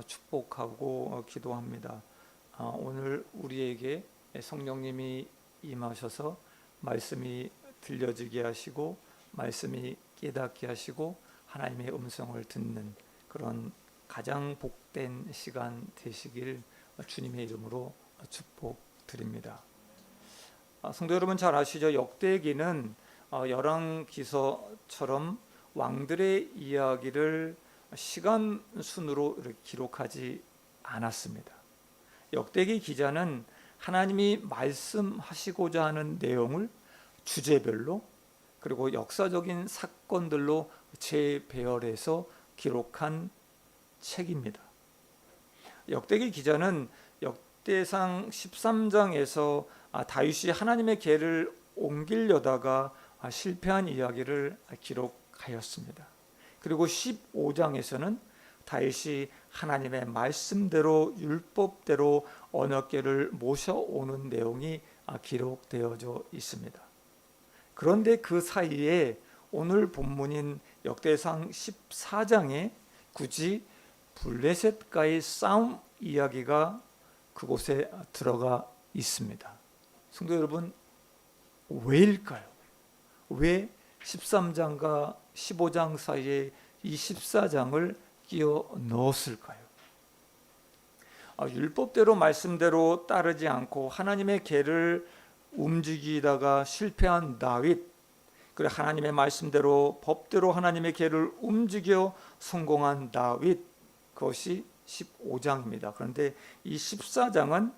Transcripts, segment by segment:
축복하고 기도합니다. 오늘 우리에게 성령님이 임하셔서 말씀이 들려지게 하시고 말씀이 깨닫게 하시고 하나님의 음성을 듣는 그런 가장 복된 시간 되시길 주님의 이름으로 축복드립니다. 성도 여러분, 잘 아시죠? 역대기는 열왕기서처럼 왕들의 이야기를 시간 순으로 기록하지 않았습니다. 역대기 기자는 하나님이 말씀하시고자 하는 내용을 주제별로 그리고 역사적인 사건들로 재배열해서 기록한 책입니다. 역대기 기자는 역대상 13장에서 다윗이 하나님의 궤를 옮기려다가 실패한 이야기를 기록하였습니다. 그리고 15장에서는 다윗이 하나님의 말씀대로 율법대로 언약궤를 모셔오는 내용이 기록되어져 있습니다. 그런데 그 사이에 오늘 본문인 역대상 14장에 굳이 블레셋과의 싸움 이야기가 그곳에 들어가 있습니다. 성도 여러분, 왜일까요? 왜 13장과 15장 사이에 이 14장을 끼워 넣었을까요? 율법대로 말씀대로 따르지 않고 하나님의 궤를 움직이다가 실패한 다윗, 그리고 하나님의 말씀대로 법대로 하나님의 궤를 움직여 성공한 다윗, 그것이 15장입니다. 그런데 이 14장은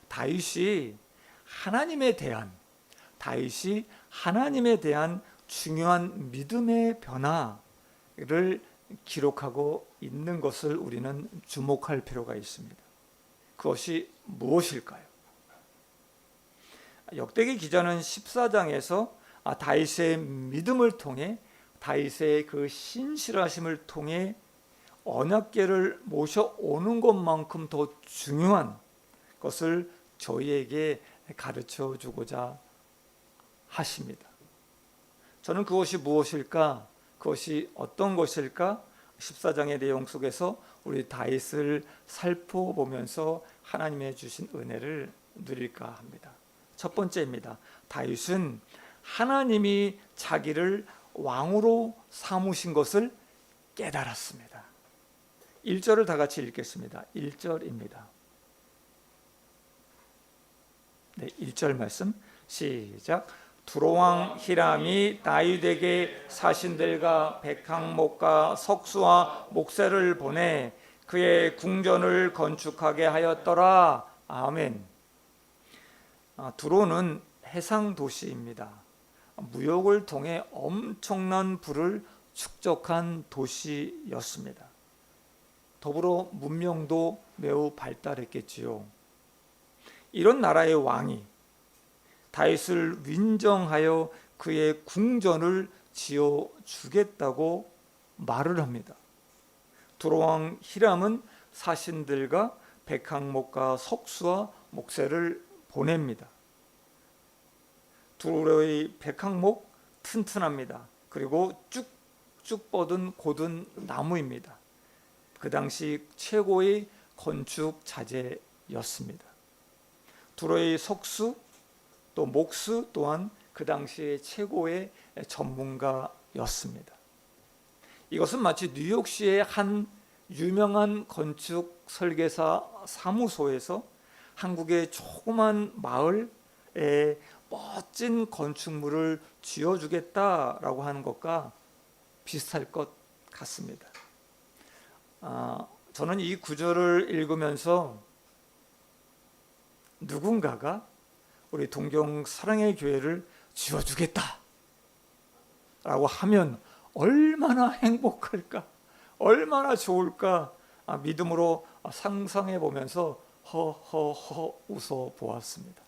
다윗이 하나님에 대한 중요한 믿음의 변화를 기록하고 있는 것을 우리는 주목할 필요가 있습니다. 그것이 무엇일까요? 역대기 기자는 14장에서 다윗의 믿음을 통해 다윗의 그 신실하심을 통해 언약궤를 모셔오는 것만큼 더 중요한 것을 저희에게 가르쳐 주고자 하십니다. 저는 그것이 무엇일까? 그것이 어떤 것일까? 14장의 내용 속에서 우리 다윗을 살펴보면서 하나님의 주신 은혜를 누릴까 합니다. 첫 번째입니다. 다윗은 하나님이 자기를 왕으로 삼으신 것을 깨달았습니다. 1절을 다 같이 읽겠습니다. 1절입니다. 네, 1절 말씀 시작. 두로왕 히람이 다윗에게 사신들과 백항목과 석수와 목새를 보내 그의 궁전을 건축하게 하였더라. 아멘. 두로는 해상 도시입니다. 무역을 통해 엄청난 부를 축적한 도시였습니다. 더불어 문명도 매우 발달했겠지요. 이런 나라의 왕이 다윗을 윈정하여 그의 궁전을 지어 주겠다고 말을 합니다. 두로왕 히람은 사신들과 백항목과 석수와 목새를 보냅니다. 두로의 백항목 튼튼합니다. 그리고 쭉쭉 뻗은 고든 나무입니다. 그 당시 최고의 건축 자재였습니다. 두로의 석수 또 목수 또한 그 당시에 최고의 전문가였습니다. 이것은 마치 뉴욕시의 한 유명한 건축 설계사 사무소에서 한국의 조그만 마을에 멋진 건축물을 지어주겠다라고 하는 것과 비슷할 것 같습니다. 저는 이 구절을 읽으면서 누군가가 우리 동경 사랑의 교회를 지어주겠다 라고 하면 얼마나 행복할까, 얼마나 좋을까 믿음으로 상상해 보면서 허허허 웃어 보았습니다.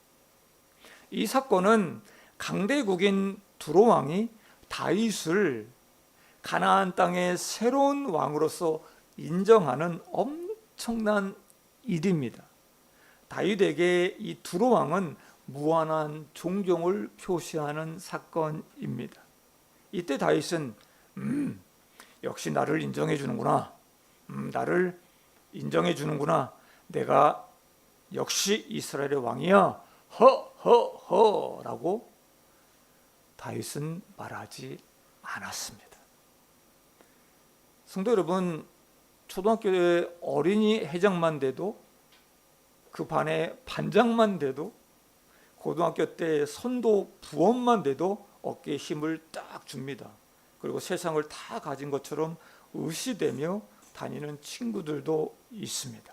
이 사건은 강대국인 두로왕이 다윗을 가나안 땅의 새로운 왕으로서 인정하는 엄청난 일입니다. 다윗에게 이 두로왕은 무한한 존경을 표시하는 사건입니다. 이때 다윗은 역시 나를 인정해 주는구나, 나를 인정해 주는구나. 내가 역시 이스라엘의 왕이야. 허허허라고 다윗은 말하지 않았습니다. 성도 여러분, 초등학교에 어린이 회장만 돼도, 그 반의 반장만 돼도, 고등학교 때 선도 부원만 돼도 어깨에 힘을 딱 줍니다. 그리고 세상을 다 가진 것처럼 의시되며 다니는 친구들도 있습니다.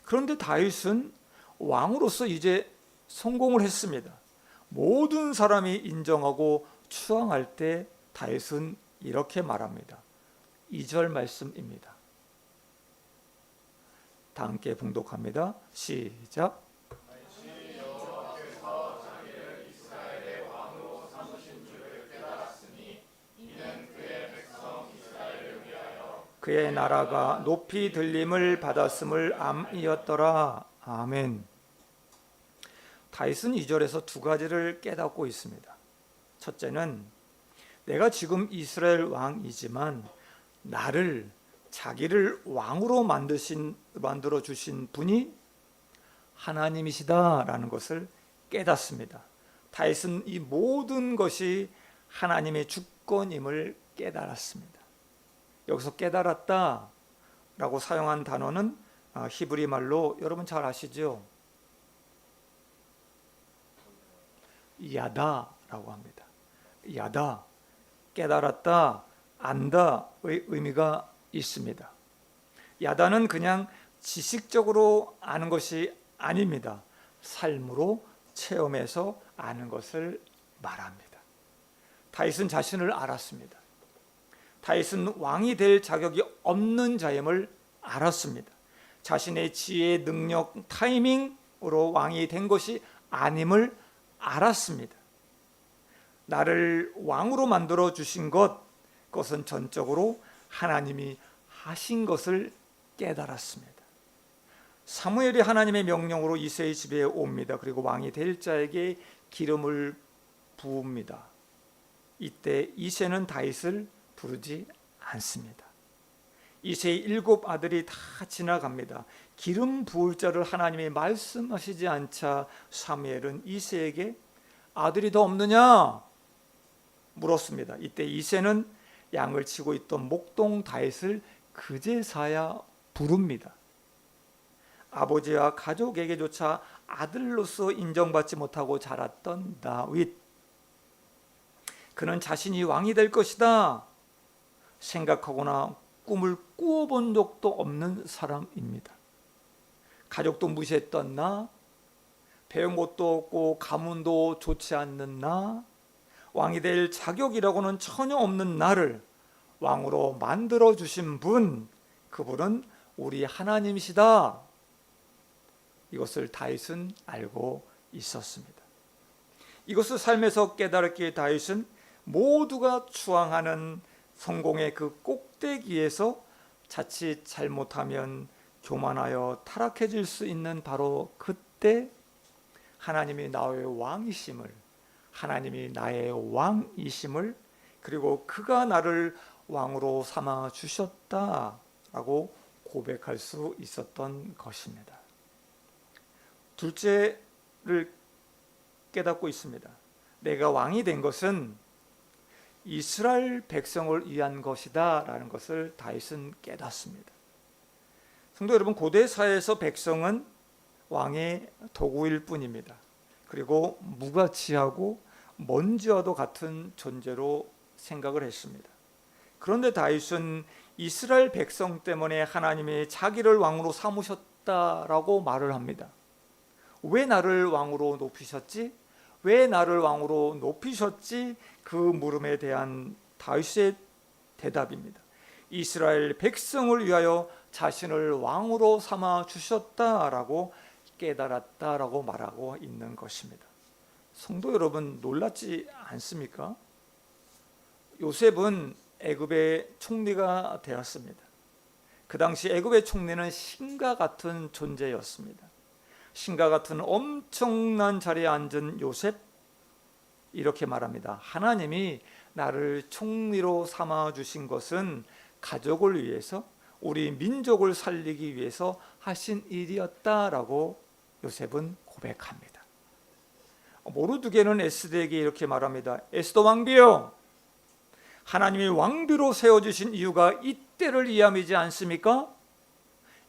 그런데 다윗은 왕으로서 이제 성공을 했습니다. 모든 사람이 인정하고 추앙할 때 다윗은 이렇게 말합니다. 2절 말씀입니다. 다 함께 봉독합니다. 시작. 그의 나라가 높이 들림을 받았음을 암이었더라. 아멘. 다윗은 2절에서 두 가지를 깨닫고 있습니다. 첫째는 내가 지금 이스라엘 왕이지만 나를, 자기를 왕으로 만들어 주신 분이 하나님이시다라는 것을 깨닫습니다. 다윗은 이 모든 것이 하나님의 주권임을 깨달았습니다. 여기서 깨달았다라고 사용한 단어는 히브리 말로 여러분 잘 아시죠? 야다라고 합니다. 야다, 깨달았다, 안다의 의미가 있습니다. 야다는 그냥 지식적으로 아는 것이 아닙니다. 삶으로 체험해서 아는 것을 말합니다. 다윗은 자신을 알았습니다. 다윗은 왕이 될 자격이 없는 자임을 알았습니다. 자신의 지혜, 능력, 타이밍으로 왕이 된 것이 아님을 알았습니다. 나를 왕으로 만들어 주신 그것은 전적으로 하나님이 하신 것을 깨달았습니다. 사무엘이 하나님의 명령으로 이새의 집에 옵니다. 그리고 왕이 될 자에게 기름을 부읍니다. 이때 이새는 다윗을 부르지 않습니다. 이새의 7 아들이 다 지나갑니다. 기름 부을 자를 하나님이 말씀하시지 않자 사무엘은 이새에게 아들이 더 없느냐 물었습니다. 이때 이새는 양을 치고 있던 목동 다윗을 그제서야 부릅니다. 아버지와 가족에게조차 아들로서 인정받지 못하고 자랐던 다윗, 그는 자신이 왕이 될 것이다 생각하거나 꿈을 꾸어본 적도 없는 사람입니다. 가족도 무시했던 나, 배운 것도 없고 가문도 좋지 않는 나, 왕이 될 자격이라고는 전혀 없는 나를 왕으로 만들어 주신 분, 그분은 우리 하나님이시다. 이것을 다윗은 알고 있었습니다. 이것을 삶에서 깨달았기에 다윗은 모두가 추앙하는 성공의 그 꼭대기에서 자칫 잘못하면 교만하여 타락해질 수 있는 바로 그때 하나님이 나의 왕이심을, 하나님이 나의 왕이심을, 그리고 그가 나를 왕으로 삼아 주셨다라고 고백할 수 있었던 것입니다. 둘째를 깨닫고 있습니다. 내가 왕이 된 것은 이스라엘 백성을 위한 것이다 라는 것을 다윗은 깨닫습니다. 성도 여러분, 고대 사회에서 백성은 왕의 도구일 뿐입니다. 그리고 무가치하고 먼지와도 같은 존재로 생각을 했습니다. 그런데 다윗은 이스라엘 백성 때문에 하나님이 자기를 왕으로 삼으셨다라고 말을 합니다. 왜 나를 왕으로 높이셨지? 왜 나를 왕으로 높이셨지? 그 물음에 대한 다윗의 대답입니다. 이스라엘 백성을 위하여 자신을 왕으로 삼아 주셨다라고 깨달았다라고 말하고 있는 것입니다. 성도 여러분, 놀랍지 않습니까? 요셉은 애굽의 총리가 되었습니다. 그 당시 애굽의 총리는 신과 같은 존재였습니다. 신과 같은 엄청난 자리에 앉은 요셉, 이렇게 말합니다. 하나님이 나를 총리로 삼아 주신 것은 가족을 위해서, 우리 민족을 살리기 위해서 하신 일이었다라고 요셉은 고백합니다. 모르드게는 에스더에게 이렇게 말합니다. 에스더 왕비여, 하나님이 왕비로 세워주신 이유가 이때를 이함이지 않습니까?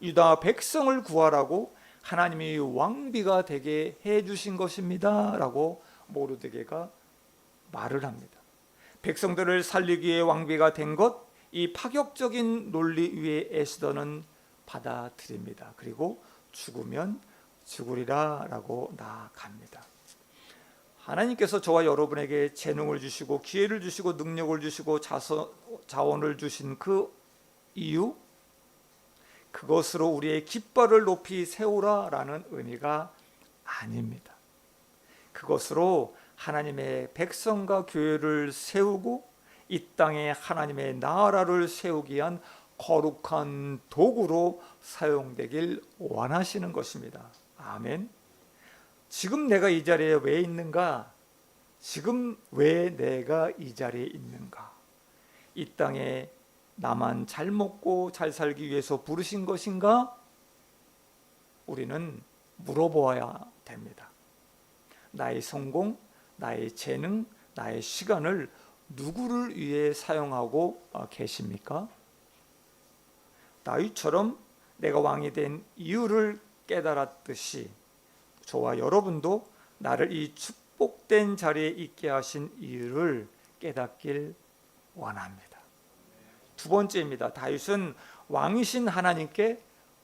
유다 백성을 구하라고 하나님이 왕비가 되게 해주신 것입니다 라고 모르드게가 말을 합니다. 백성들을 살리기 위해 왕비가 된 것, 이 파격적인 논리 위에 에스더는 받아들입니다. 그리고 죽으면 죽으리라 라고 나아갑니다. 하나님께서 저와 여러분에게 재능을 주시고 기회를 주시고 능력을 주시고 자원을 주신 그 이유, 그것으로 우리의 깃발을 높이 세우라라는 의미가 아닙니다. 그것으로 하나님의 백성과 교회를 세우고 이 땅에 하나님의 나라를 세우기 위한 거룩한 도구로 사용되길 원하시는 것입니다. 아멘. 지금 내가 이 자리에 왜 있는가? 지금 왜 내가 이 자리에 있는가? 이 땅에 나만 잘 먹고 잘 살기 위해서 부르신 것인가? 우리는 물어보아야 됩니다. 나의 성공, 나의 재능, 나의 시간을 누구를 위해 사용하고 계십니까? 다윗처럼 내가 왕이 된 이유를 깨달았듯이 저와 여러분도 나를 이 축복된 자리에 있게 하신 이유를 깨닫길 원합니다. 두 번째입니다. 다윗은 왕이신 하나님께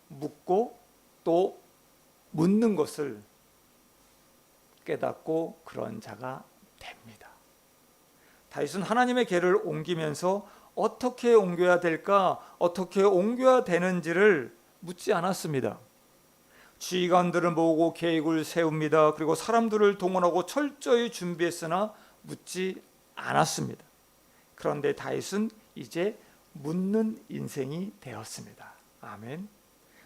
묻고 또 묻는 것을 깨닫고 그런 자가 됩니다. 다윗은 하나님의 궤를 옮기면서 어떻게 옮겨야 될까, 어떻게 옮겨야 되는지를 묻지 않았습니다. 지휘관들을 모으고 계획을 세웁니다. 그리고 사람들을 동원하고 철저히 준비했으나 묻지 않았습니다. 그런데 다윗은 이제 묻는 인생이 되었습니다. 아멘.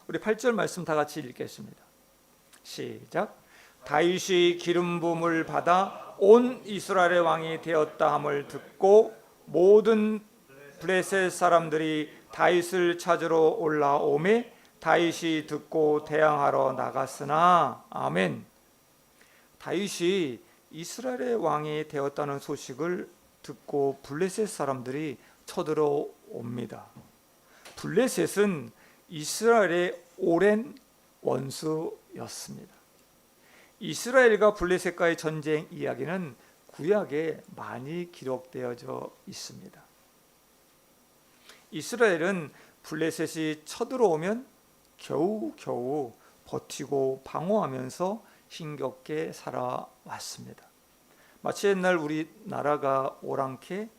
우리 8절 말씀 다 같이 읽겠습니다. 시작. 다윗이 기름 부음을 받아 온 이스라엘의 왕이 되었다 함을 듣고 모든 블레셋 사람들이 다윗을 찾으러 올라오매 다윗이 듣고 대항하러 나갔으나. 아멘. 다윗이 이스라엘의 왕이 되었다는 소식을 듣고 블레셋 사람들이 쳐들어옵니다. 블레셋은 이스라엘의 오랜 원수였습니다. 이스라엘과 블레셋과의 전쟁 이야기는 구약에 많이 기록되어져 있습니다. 이스라엘은 블레셋이 쳐들어오면 겨우겨우 버티고 방어하면서 힘겹게 살아왔습니다. 마치 옛날 우리나라가 오랑캐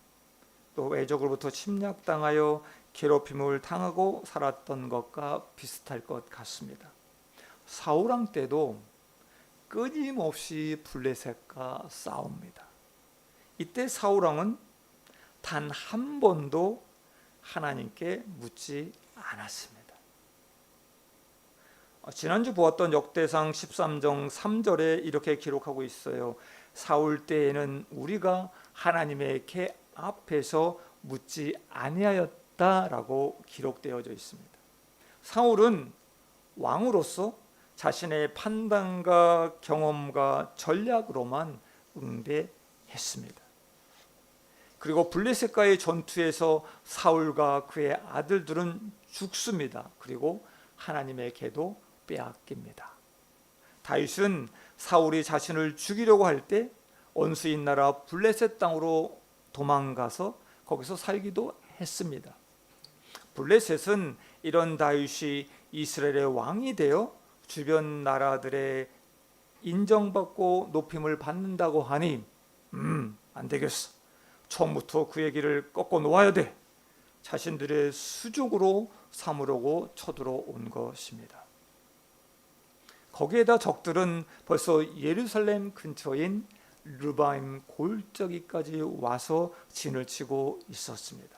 또 외적으로부터 침략당하여 괴롭힘을 당하고 살았던 것과 비슷할 것 같습니다. 사울왕 때도 끊임없이 블레셋과 싸웁니다. 이때 사울왕은 단 한 번도 하나님께 묻지 않았습니다. 지난주 보았던 역대상 13장 3절에 이렇게 기록하고 있어요. 사울 때에는 우리가 하나님의 궤 앞에서 묻지 아니하였다라고 기록되어져 있습니다. 사울은 왕으로서 자신의 판단과 경험과 전략으로만 응대했습니다. 그리고 블레셋과의 전투에서 사울과 그의 아들들은 죽습니다. 그리고 하나님의 궤도 빼앗깁니다. 다윗은 사울이 자신을 죽이려고 할 때 원수인 나라 블레셋 땅으로 도망가서 거기서 살기도 했습니다. 블레셋은 이런 다윗이 이스라엘의 왕이 되어 주변 나라들의 인정받고 높임을 받는다고 하니 안 되겠어. 처음부터 그 얘기를 꺾어 놓아야 돼. 자신들의 수족으로 삼으려고 쳐들어온 것입니다. 거기에다 적들은 벌써 예루살렘 근처인 르바임 골짜기까지 와서 진을 치고 있었습니다.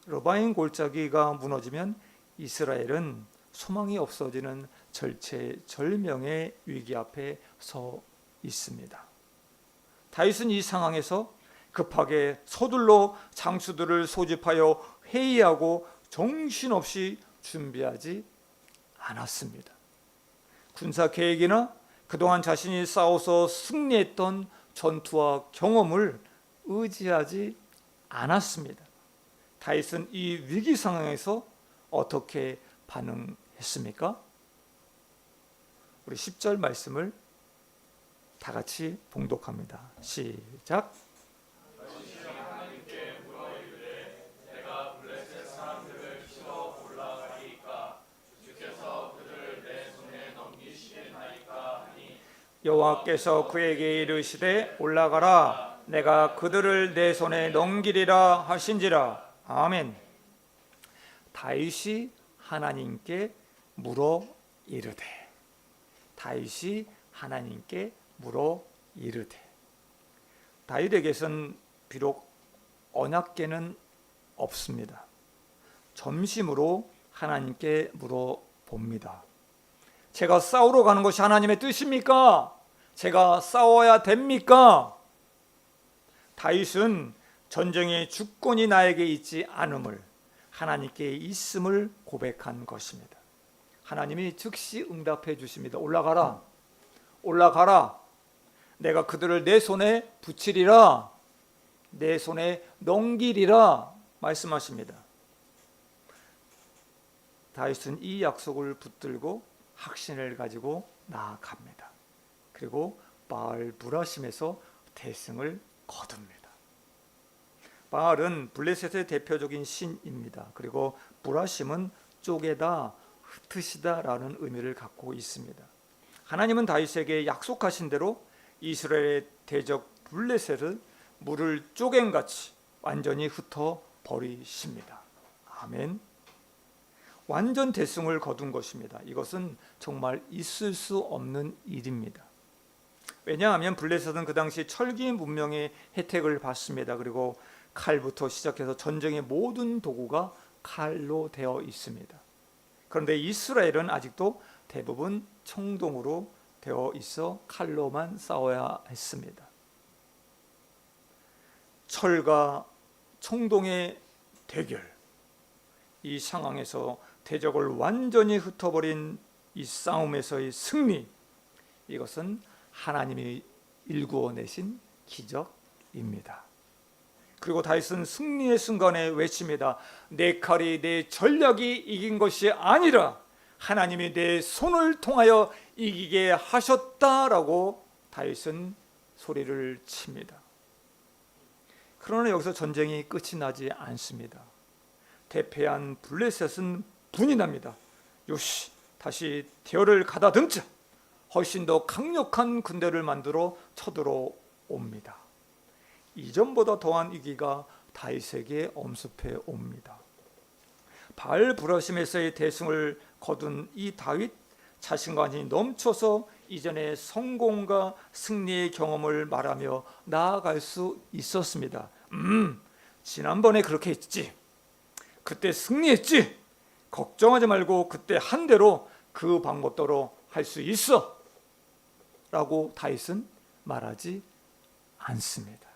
르바임 골짜기가 무너지면 이스라엘은 소망이 없어지는 절체절명의 위기 앞에 서 있습니다. 다윗은 이 상황에서 급하게 서둘러 장수들을 소집하여 회의하고 정신없이 준비하지 않았습니다. 군사 계획이나 그동안 자신이 싸워서 승리했던 전투와 경험을 의지하지 않았습니다. 다윗은 이 위기 상황에서 어떻게 반응했습니까? 우리 10절 말씀을 다 같이 봉독합니다. 시작. 여호와께서 그에게 이르시되 올라가라, 내가 그들을 내 손에 넘기리라 하신지라. 아멘. 다윗이 하나님께 물어 이르되, 다윗이 하나님께 물어 이르되. 다윗에게선 비록 언약궤는 없습니다. 점심으로 하나님께 물어봅니다. 제가 싸우러 가는 것이 하나님의 뜻입니까? 제가 싸워야 됩니까? 다윗은 전쟁의 주권이 나에게 있지 않음을, 하나님께 있음을 고백한 것입니다. 하나님이 즉시 응답해 주십니다. 올라가라, 올라가라. 내가 그들을 내 손에 붙이리라, 내 손에 넘기리라 말씀하십니다. 다윗은 이 약속을 붙들고 확신을 가지고 나아갑니다. 그리고 바알 브라심에서 대승을 거둡니다. 바알은 블레셋의 대표적인 신입니다. 그리고 브라심은 쪼개다, 흩으시다라는 의미를 갖고 있습니다. 하나님은 다윗에게 약속하신 대로 이스라엘의 대적 블레셋을 물을 쪼갠같이 완전히 흩어 버리십니다. 아멘. 완전 대승을 거둔 것입니다. 이것은 정말 있을 수 없는 일입니다. 왜냐하면 블레셋은 그 당시 철기 문명의 혜택을 받습니다. 그리고 칼부터 시작해서 전쟁의 모든 도구가 칼로 되어 있습니다. 그런데 이스라엘은 아직도 대부분 청동으로 되어 있어 칼로만 싸워야 했습니다. 철과 청동의 대결, 이 상황에서 대적을 완전히 흩어버린 이 싸움에서의 승리, 이것은 하나님이 일구어내신 기적입니다. 그리고 다윗은 승리의 순간에 외칩니다. 내 칼이 내 전략이 이긴 것이 아니라 하나님이 내 손을 통하여 이기게 하셨다라고 다윗은 소리를 칩니다. 그러나 여기서 전쟁이 끝이 나지 않습니다. 대패한 블레셋은 분이 납니다. 요시, 다시 대열을 가다듬자. 훨씬 더 강력한 군대를 만들어 쳐들어옵니다. 이전보다 더한 위기가 다윗에게 엄습해 옵니다. 바알 브라심에서의 대승을 거둔 이 다윗, 자신감이 넘쳐서 이전의 성공과 승리의 경험을 말하며 나아갈 수 있었습니다. 지난번에 그렇게 했지, 그때 승리했지, 걱정하지 말고 그때 한 대로 그 방법대로 할 수 있어 라고 다윗은 말하지 않습니다.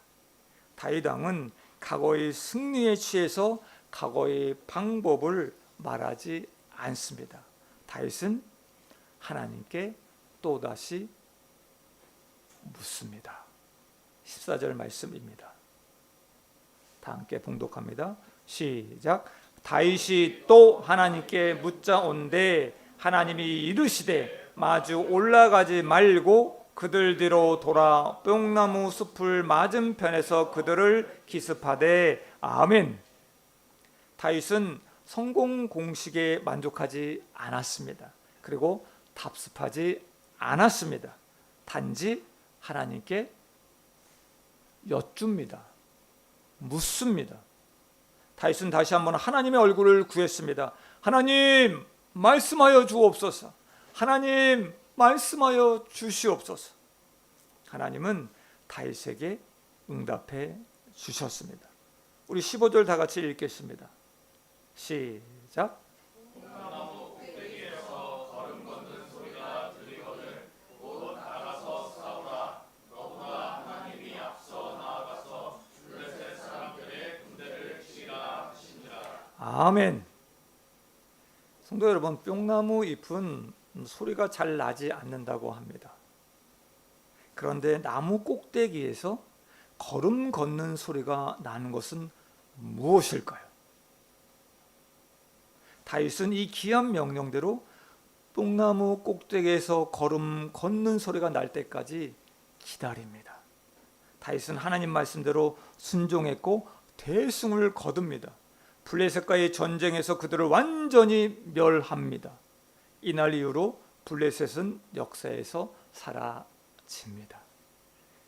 다윗 왕은 과거의 승리에 취해서 과거의 방법을 말하지 않습니다. 다윗은 하나님께 또다시 묻습니다. 14절 말씀입니다. 다 함께 봉독합니다. 시작. 다윗이 또 하나님께 묻자온데 하나님이 이르시되 마주 올라가지 말고 그들 뒤로 돌아 뽕나무 숲을 맞은편에서 그들을 기습하되. 아멘. 다윗은 성공 공식에 만족하지 않았습니다. 그리고 답습하지 않았습니다. 단지 하나님께 여쭙니다. 묻습니다. 다윗은 다시 한번 하나님의 얼굴을 구했습니다. 하나님, 말씀하여 주옵소서. 하나님, 말씀하여 주시옵소서. 하나님은 다윗에게 응답해 주셨습니다. 우리 15절 다 같이 읽겠습니다. 시작. 아멘. 성도 여러분, 뿅나무 잎은 소리가 잘 나지 않는다고 합니다. 그런데 나무 꼭대기에서 걸음 걷는 소리가 나는 것은 무엇일까요? 다윗은 이 귀한 명령대로 뽕나무 꼭대기에서 걸음 걷는 소리가 날 때까지 기다립니다. 다윗은 하나님 말씀대로 순종했고 대승을 거둡니다. 블레셋과의 전쟁에서 그들을 완전히 멸합니다. 이날 이후로 블레셋은 역사에서 사라집니다.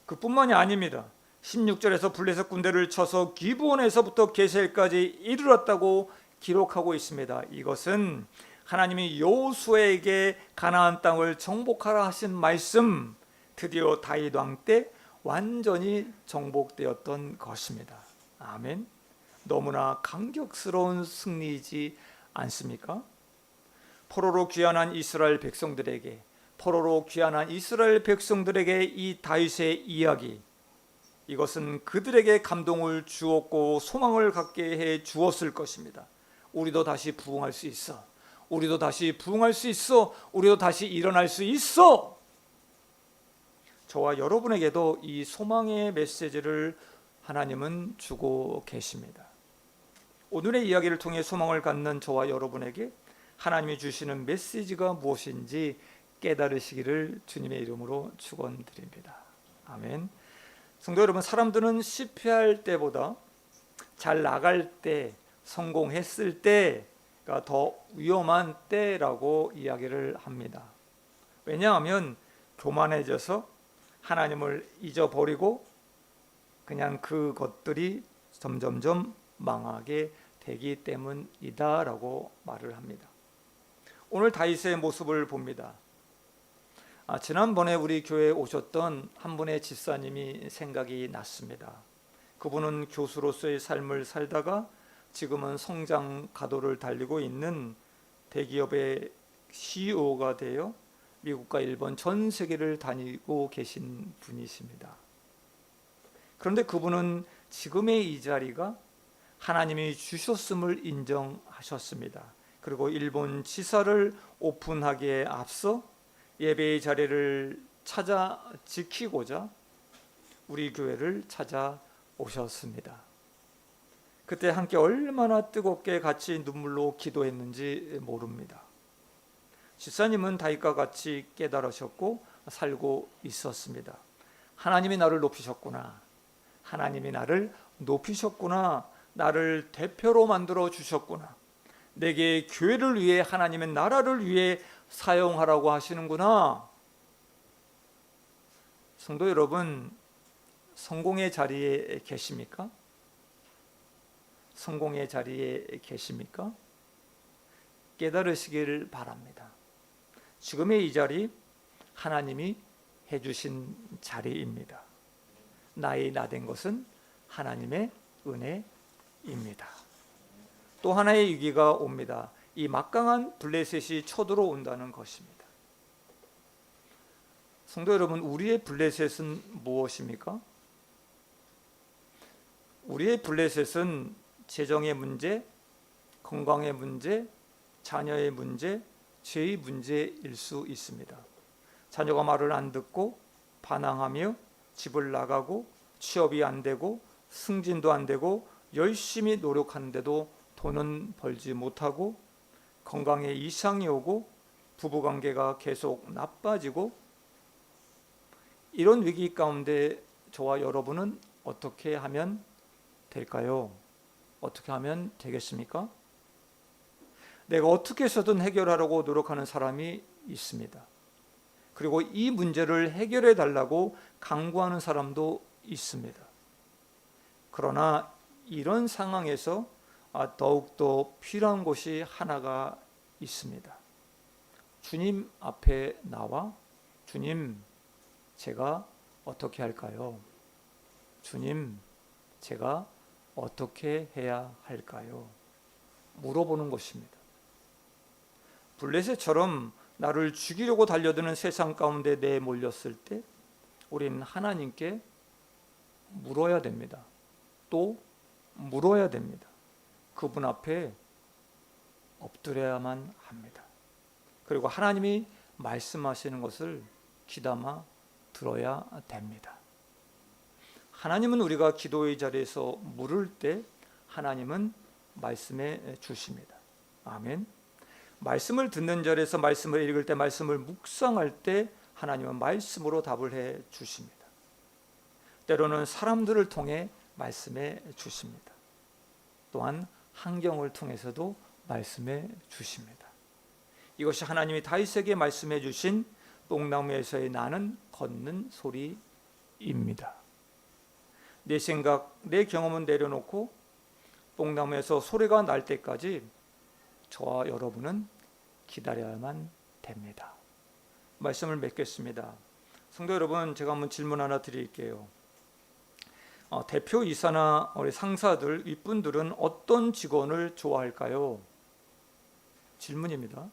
그뿐만이 아닙니다. 16절에서 블레셋 군대를 쳐서 기브온에서부터 게셀까지 이르렀다고 기록하고 있습니다. 이것은 하나님이 여호수아에게 가나안 땅을 정복하라 하신 말씀, 드디어 다윗 왕 때 완전히 정복되었던 것입니다. 아멘. 너무나 감격스러운 승리이지 않습니까? 포로로 귀환한 이스라엘 백성들에게, 이 다윗의 이야기, 이것은 그들에게 감동을 주었고 소망을 갖게 해 주었을 것입니다. 우리도 다시 부흥할 수 있어. 우리도 다시 일어날 수 있어. 저와 여러분에게도 이 소망의 메시지를 하나님은 주고 계십니다. 오늘의 이야기를 통해 소망을 갖는 저와 여러분에게 하나님이 주시는 메시지가 무엇인지 깨달으시기를 주님의 이름으로 축원드립니다. 아멘. 성도 여러분, 사람들은 실패할 때보다 잘 나갈 때, 성공했을 때가 더 위험한 때라고 이야기를 합니다. 왜냐하면 교만해져서 하나님을 잊어버리고 그냥 그것들이 점점점 망하게 되기 때문이다라고 말을 합니다. 오늘 다윗의 모습을 봅니다. 지난번에 우리 교회에 오셨던 한 분의 집사님이 생각이 났습니다. 그분은 교수로서의 삶을 살다가 지금은 성장 가도를 달리고 있는 대기업의 CEO가 되어 미국과 일본 전 세계를 다니고 계신 분이십니다. 그런데 그분은 지금의 이 자리가 하나님이 주셨음을 인정하셨습니다. 그리고 일본 지사를 오픈하기에 앞서 예배의 자리를 찾아 지키고자 우리 교회를 찾아오셨습니다. 그때 함께 얼마나 뜨겁게 같이 눈물로 기도했는지 모릅니다. 집사님은 다윗과 같이 깨달으셨고 살고 있었습니다. 하나님이 나를 높이셨구나. 나를 대표로 만들어 주셨구나. 내게 교회를 위해, 하나님의 나라를 위해 사용하라고 하시는구나. 성도 여러분, 성공의 자리에 계십니까? 깨달으시길 바랍니다. 지금의 이 자리, 하나님이 해주신 자리입니다. 나이 나된 것은 하나님의 은혜입니다. 또 하나의 위기가 옵니다. 이 막강한 블레셋이 쳐들어온다는 것입니다. 성도 여러분, 우리의 블레셋은 무엇입니까? 우리의 블레셋은 재정의 문제, 건강의 문제, 자녀의 문제, 죄의 문제일 수 있습니다. 자녀가 말을 안 듣고 반항하며 집을 나가고 취업이 안 되고 승진도 안 되고 열심히 노력하는데도 돈은 벌지 못하고 건강에 이상이 오고 부부관계가 계속 나빠지고, 이런 위기 가운데 저와 여러분은 어떻게 하면 될까요? 어떻게 하면 되겠습니까? 내가 어떻게 해서든 해결하려고 노력하는 사람이 있습니다. 그리고 이 문제를 해결해 달라고 강구하는 사람도 있습니다. 그러나 이런 상황에서 더욱더 필요한 것이 하나가 있습니다. 주님 앞에 나와, 주님, 제가 어떻게 할까요? 주님, 제가 어떻게 해야 할까요? 물어보는 것입니다. 블레셋처럼 나를 죽이려고 달려드는 세상 가운데 내몰렸을 때 우리는 하나님께 물어야 됩니다. 또 물어야 됩니다. 그분 앞에 엎드려야만 합니다. 그리고 하나님이 말씀하시는 것을 귀담아 들어야 됩니다. 하나님은 우리가 기도의 자리에서 물을 때 하나님은 말씀해 주십니다. 아멘. 말씀을 듣는 자리에서 말씀을 읽을 때, 말씀을 묵상할 때 하나님은 말씀으로 답을 해 주십니다. 때로는 사람들을 통해 말씀해 주십니다. 또한 환경을 통해서도 말씀해 주십니다. 이것이 하나님이 다윗에게 말씀해 주신 뽕나무에서의 나는 걷는 소리입니다. 내 생각, 내 경험은 내려놓고 뽕나무에서 소리가 날 때까지 저와 여러분은 기다려야만 됩니다. 말씀을 맺겠습니다. 성도 여러분, 제가 한번 질문 하나 드릴게요. 대표이사나 우리 상사들, 윗분들은 어떤 직원을 좋아할까요? 질문입니다.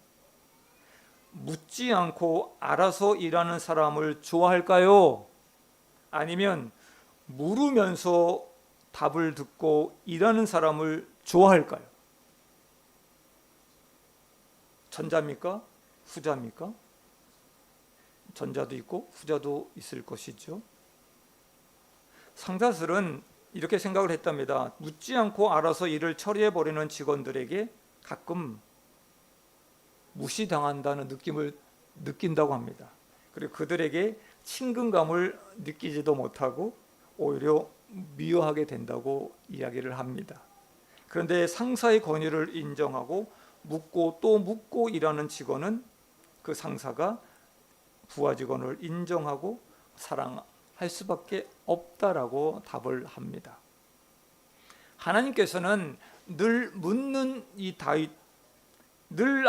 묻지 않고 알아서 일하는 사람을 좋아할까요? 아니면 물으면서 답을 듣고 일하는 사람을 좋아할까요? 전자입니까? 후자입니까? 전자도 있고 후자도 있을 것이죠. 상사들은 이렇게 생각을 했답니다. 묻지 않고 알아서 일을 처리해버리는 직원들에게 가끔 무시당한다는 느낌을 느낀다고 합니다. 그리고 그들에게 친근감을 느끼지도 못하고 오히려 미워하게 된다고 이야기를 합니다. 그런데 상사의 권위를 인정하고 묻고 또 묻고 일하는 직원은 그 상사가 부하 직원을 인정하고 사랑할 수밖에 없다라고 답을 합니다. 하나님께서는 늘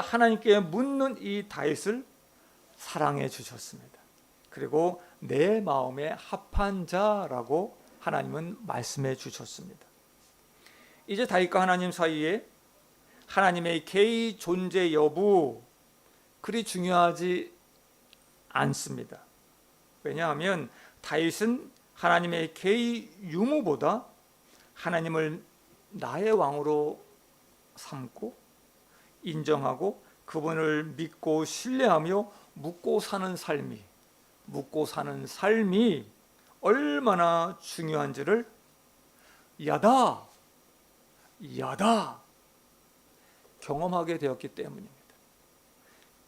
하나님께 묻는 이 다윗을 사랑해 주셨습니다. 그리고 내 마음에 합한 자라고 하나님은 말씀해 주셨습니다. 이제 다윗과 하나님 사이에 하나님의 개의 존재 여부 그리 중요하지 않습니다. 왜냐하면 다윗은 하나님의 개의 유무보다 하나님을 나의 왕으로 삼고 인정하고 그분을 믿고 신뢰하며 묵고 사는 삶이 얼마나 중요한지를 야다 경험하게 되었기 때문입니다.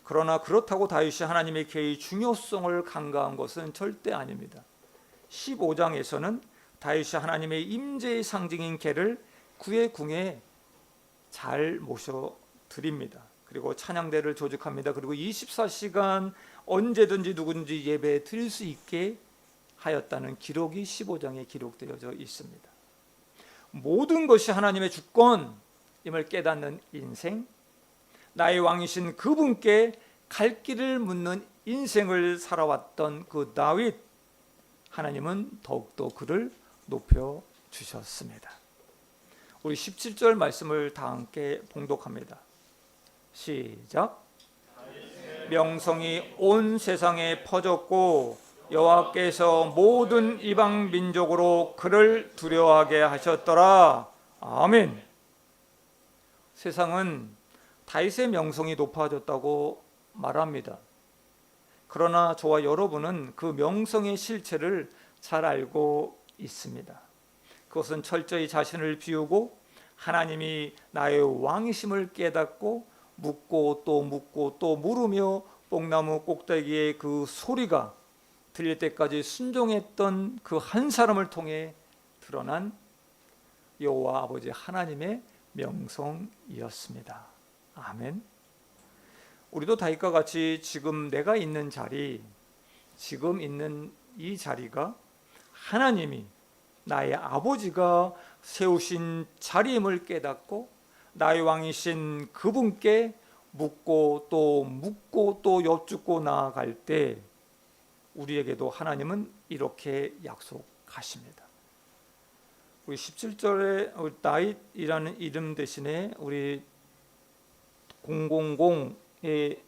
그러나 그렇다고 다윗이 하나님의 개의 중요성을 간과한 것은 절대 아닙니다. 15장에서는 다윗이 하나님의 임재의 상징인 개를 그의 궁에 잘 모셔드립니다. 그리고 찬양대를 조직합니다. 그리고 24시간 언제든지 누구든지 예배 드릴 수 있게 하였다는 기록이 15장에 기록되어져 있습니다. 모든 것이 하나님의 주권임을 깨닫는 인생, 나의 왕이신 그분께 갈 길을 묻는 인생을 살아왔던 그 다윗, 하나님은 더욱더 그를 높여주셨습니다. 우리 17절 말씀을 다 함께 봉독합니다. 시작. 명성이 온 세상에 퍼졌고 여호와께서 모든 이방 민족으로 그를 두려워하게 하셨더라. 아멘. 세상은 다윗의 명성이 높아졌다고 말합니다. 그러나 저와 여러분은 그 명성의 실체를 잘 알고 있습니다. 그것은 철저히 자신을 비우고 하나님이 나의 왕이심을 깨닫고 묻고 또 물으며 뽕나무 꼭대기의 그 소리가 들릴 때까지 순종했던 그 한 사람을 통해 드러난 여호와 아버지 하나님의 명성이었습니다. 아멘. 우리도 다윗과 같이 지금 내가 있는 자리, 지금 있는 이 자리가 하나님이 나의 아버지가 세우신 자리임을 깨닫고 나의 왕이신 그분께 묻고 또 여쭙고 나아갈 때 우리에게도 하나님은 이렇게 약속하십니다. 우리 17절에 다윗이라는 이름 대신에 우리 000에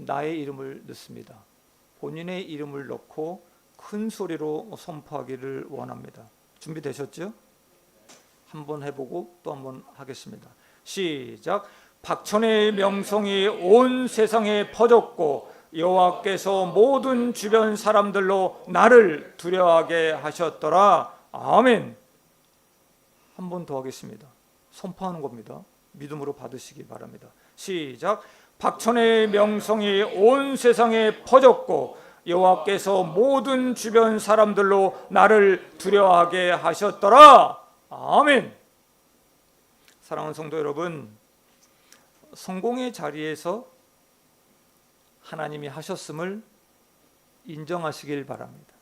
나의 이름을 넣습니다. 본인의 이름을 넣고 큰 소리로 선포하기를 원합니다. 준비되셨죠? 한번 해보고 또 한번 하겠습니다. 시작. 박천의 명성이 온 세상에 퍼졌고 여호와께서 모든 주변 사람들로 나를 두려워하게 하셨더라. 아멘. 한 번 더 하겠습니다. 선포하는 겁니다. 믿음으로 받으시기 바랍니다. 시작. 박천의 명성이 온 세상에 퍼졌고 여호와께서 모든 주변 사람들로 나를 두려워하게 하셨더라. 아멘. 사랑하는 성도 여러분, 성공의 자리에서 하나님이 하셨음을 인정하시길 바랍니다.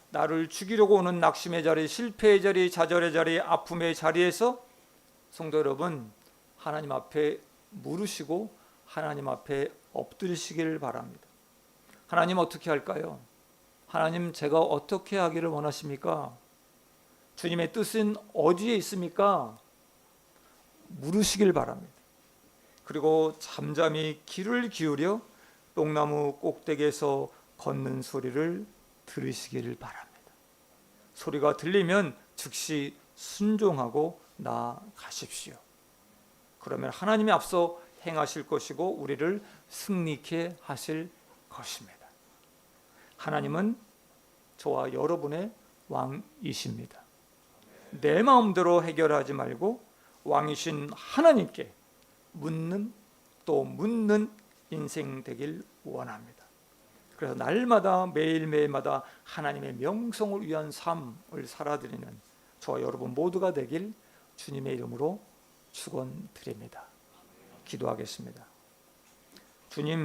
나를 죽이려고 오는 낙심의 자리, 실패의 자리, 좌절의 자리, 아픔의 자리에서 성도 여러분, 하나님 앞에 물으시고 하나님 앞에 엎드리시길 바랍니다. 하나님 어떻게 할까요? 하나님 제가 어떻게 하기를 원하십니까? 주님의 뜻은 어디에 있습니까? 물으시길 바랍니다. 그리고 잠잠히 귀를 기울여 뽕나무 꼭대기에서 걷는 소리를 들으시기를 바랍니다. 소리가 들리면 즉시 순종하고 나아가십시오. 그러면 하나님이 앞서 행하실 것이고 우리를 승리케 하실 것입니다. 하나님은 저와 여러분의 왕이십니다. 내 마음대로 해결하지 말고 왕이신 하나님께 묻는 또 묻는 인생 되길 원합니다. 그래서 날마다 매일매일마다 하나님의 명성을 위한 삶을 살아드리는 저와 여러분 모두가 되길 주님의 이름으로 축원드립니다. 기도하겠습니다. 주님,